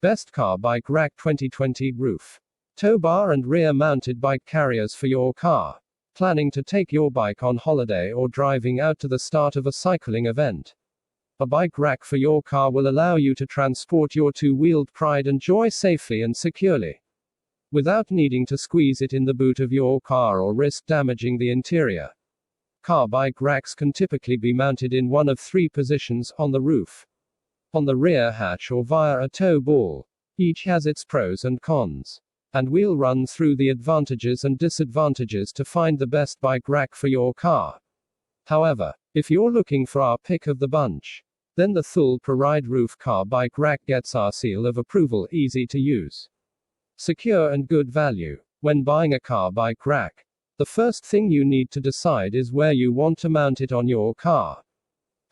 Best Car Bike Rack 2020 Roof. Tow bar and rear mounted bike carriers for your car. Planning to take your bike on holiday or driving out to the start of a cycling event? A bike rack for your car will allow you to transport your two-wheeled pride and joy safely and securely, without needing to squeeze it in the boot of your car or risk damaging the interior. Car bike racks can typically be mounted in one of three positions: on the roof, on the rear hatch, or via a tow ball. Each has its pros and cons, and we'll run through the advantages and disadvantages to find the best bike rack for your car. However, if you're looking for our pick of the bunch, then the Thule ProRide Roof Car Bike Rack gets our seal of approval. Easy to use, secure, and good value. When buying a car bike rack, the first thing you need to decide is where you want to mount it on your car.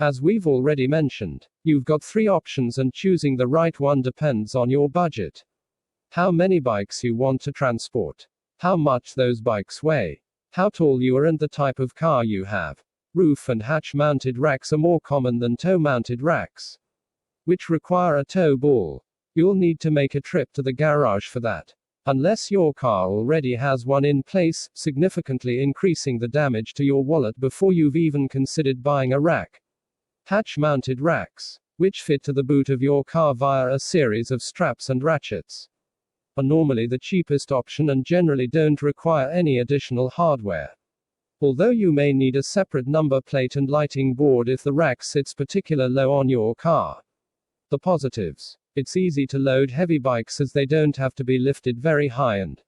As we've already mentioned, you've got three options, and choosing the right one depends on your budget, how many bikes you want to transport, how much those bikes weigh, how tall you are, and the type of car you have. Roof and hatch mounted racks are more common than tow mounted racks, which require a tow ball. You'll need to make a trip to the garage for that, unless your car already has one in place, significantly increasing the damage to your wallet before you've even considered buying a rack. Hatch mounted racks, which fit to the boot of your car via a series of straps and ratchets, are normally the cheapest option and generally don't require any additional hardware, although you may need a separate number plate and lighting board if the rack sits particularly low on your car. The positives: it's easy to load heavy bikes as they don't have to be lifted very high, and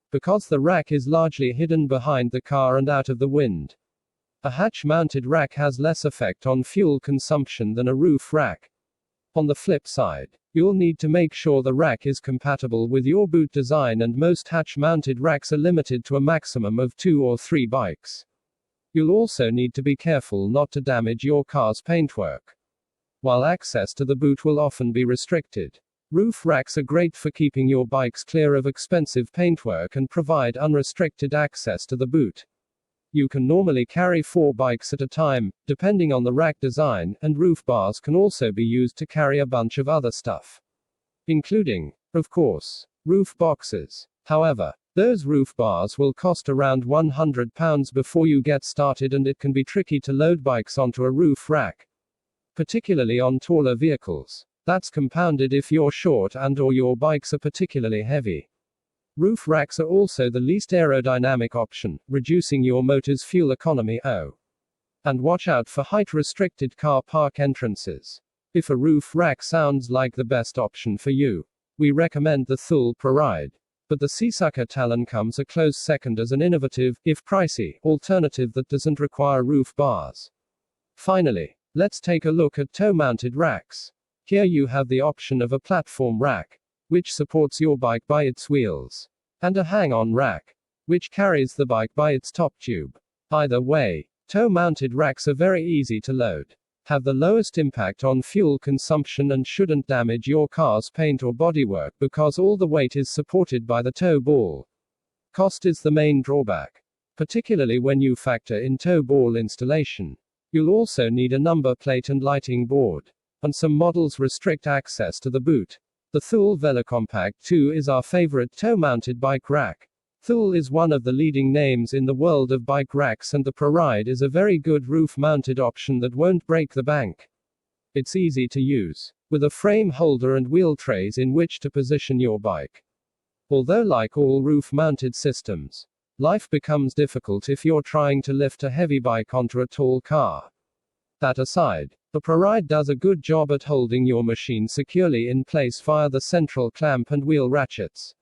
because the rack is largely hidden behind the car and out of the wind, a hatch-mounted rack has less effect on fuel consumption than a roof rack. On the flip side, you'll need to make sure the rack is compatible with your boot design, and most hatch-mounted racks are limited to a maximum of 2 or 3 bikes. You'll also need to be careful not to damage your car's paintwork, while access to the boot will often be restricted. Roof racks are great for keeping your bikes clear of expensive paintwork and provide unrestricted access to the boot. You can normally carry 4 bikes at a time, depending on the rack design, and roof bars can also be used to carry a bunch of other stuff, including, of course, roof boxes. However, those roof bars will cost around £100 before you get started, and it can be tricky to load bikes onto a roof rack, particularly on taller vehicles. That's compounded if you're short and/or your bikes are particularly heavy. Roof racks are also the least aerodynamic option, reducing your motor's fuel economy. Oh, and watch out for height-restricted car park entrances. If a roof rack sounds like the best option for you, we recommend the Thule ProRide, but the Seasucker Talon comes a close second as an innovative, if pricey, alternative that doesn't require roof bars. Finally, let's take a look at tow-mounted racks. Here you have the option of a platform rack, which supports your bike by its wheels, and a hang-on rack, which carries the bike by its top tube. Either way, tow-mounted racks are very easy to load, have the lowest impact on fuel consumption, and shouldn't damage your car's paint or bodywork because all the weight is supported by the tow ball. Cost is the main drawback, particularly when you factor in tow ball installation. You'll also need a number plate and lighting board, and some models restrict access to the boot. The Thule VeloCompact 2 is our favorite tow-mounted bike rack. Thule is one of the leading names in the world of bike racks, and the ProRide is a very good roof-mounted option that won't break the bank. It's easy to use, with a frame holder and wheel trays in which to position your bike. Although like all roof-mounted systems, life becomes difficult if you're trying to lift a heavy bike onto a tall car. That aside, the ProRide does a good job at holding your machine securely in place via the central clamp and wheel ratchets.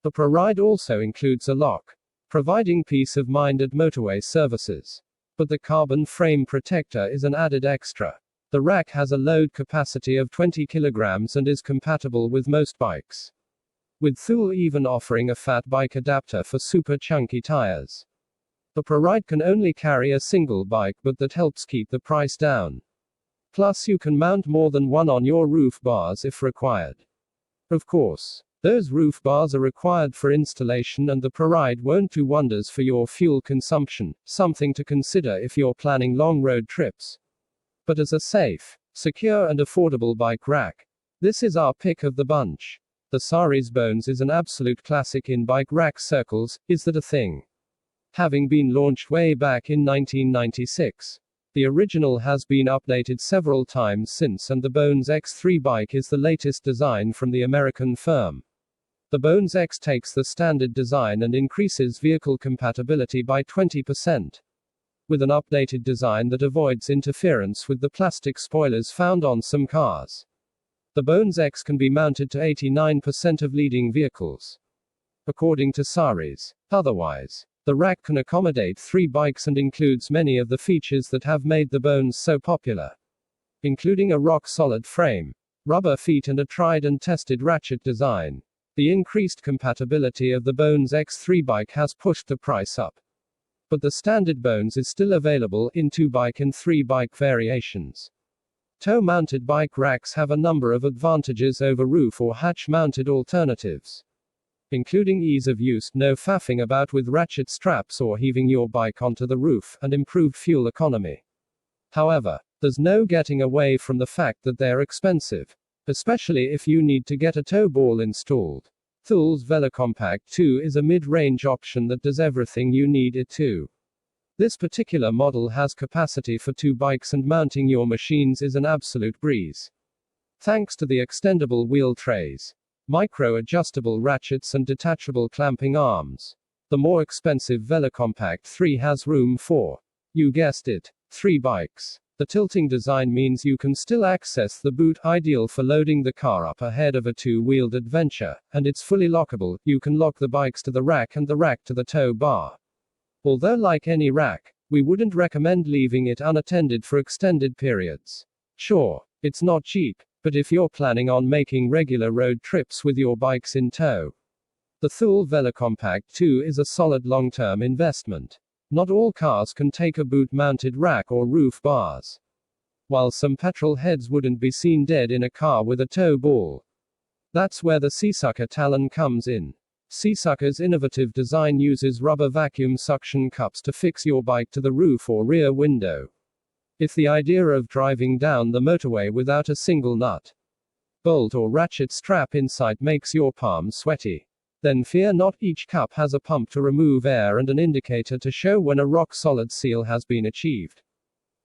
The ProRide also includes a lock, providing peace of mind at motorway services. But the carbon frame protector is an added extra. The rack has a load capacity of 20 kilograms and is compatible with most bikes, with Thule even offering a fat bike adapter for super chunky tires. The ProRide can only carry a single bike, but that helps keep the price down. Plus, you can mount more than one on your roof bars if required. Of course, those roof bars are required for installation, and the ProRide won't do wonders for your fuel consumption, something to consider if you're planning long road trips. But as a safe, secure, and affordable bike rack, This is our pick of the bunch. The Saris Bones is an absolute classic in bike rack circles. Is that a thing? Having been launched way back in 1996. The original has been updated several times since, and the Bones X3 bike is the latest design from the American firm. The Bones X takes the standard design and increases vehicle compatibility by 20%. With an updated design that avoids interference with the plastic spoilers found on some cars. The Bones X can be mounted to 89% of leading vehicles, according to Saris. Otherwise, the rack can accommodate 3 bikes and includes many of the features that have made the Bones so popular, including a rock-solid frame, rubber feet and a tried and tested ratchet design. The increased compatibility of the Bones X3 bike has pushed the price up. But the standard Bones is still available in 2-bike and 3-bike variations. Tow-mounted bike racks have a number of advantages over roof or hatch-mounted alternatives, including ease of use, no faffing about with ratchet straps or heaving your bike onto the roof, and improved fuel economy. However, there's no getting away from the fact that they're expensive, especially if you need to get a tow ball installed. Thule's VeloCompact 2 is a mid-range option that does everything you need it to. This particular model has capacity for 2 bikes, and mounting your machines is an absolute breeze. Thanks to the extendable wheel trays, micro-adjustable ratchets and detachable clamping arms. The more expensive VeloCompact 3 has room for, you guessed it, 3 bikes. The tilting design means you can still access the boot, ideal for loading the car up ahead of a 2-wheeled adventure, and it's fully lockable. You can lock the bikes to the rack and the rack to the tow bar. Although like any rack, we wouldn't recommend leaving it unattended for extended periods. Sure, it's not cheap, but if you're planning on making regular road trips with your bikes in tow, the Thule VeloCompact 2 is a solid long-term investment. Not all cars can take a boot-mounted rack or roof bars. While some petrol heads wouldn't be seen dead in a car with a tow ball. That's where the Seasucker Talon comes in. Seasucker's innovative design uses rubber vacuum suction cups to fix your bike to the roof or rear window. If the idea of driving down the motorway without a single nut, bolt or ratchet strap in sight makes your palms sweaty, then fear not, each cup has a pump to remove air and an indicator to show when a rock-solid seal has been achieved.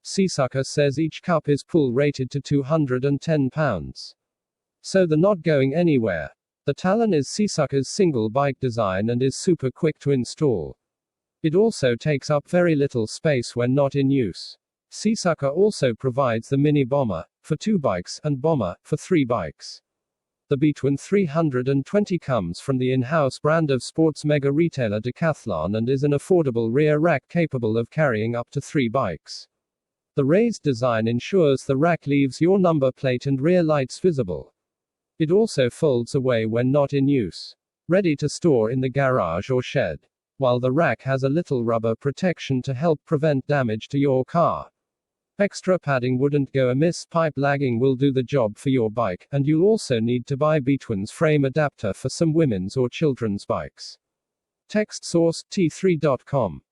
Seasucker says each cup is pull rated to 210 pounds. So they're not going anywhere. The Talon is Seasucker's single bike design and is super quick to install. It also takes up very little space when not in use. Seasucker also provides the Mini Bomber, for 2 bikes, and Bomber, for 3 bikes. The Between 320 comes from the in-house brand of sports mega retailer Decathlon and is an affordable rear rack capable of carrying up to 3 bikes. The raised design ensures the rack leaves your number plate and rear lights visible. It also folds away when not in use, ready to store in the garage or shed, while the rack has a little rubber protection to help prevent damage to your car. Extra padding wouldn't go amiss. Pipe lagging will do the job for your bike, and you'll also need to buy Between's frame adapter for some women's or children's bikes. Text source, t3.com.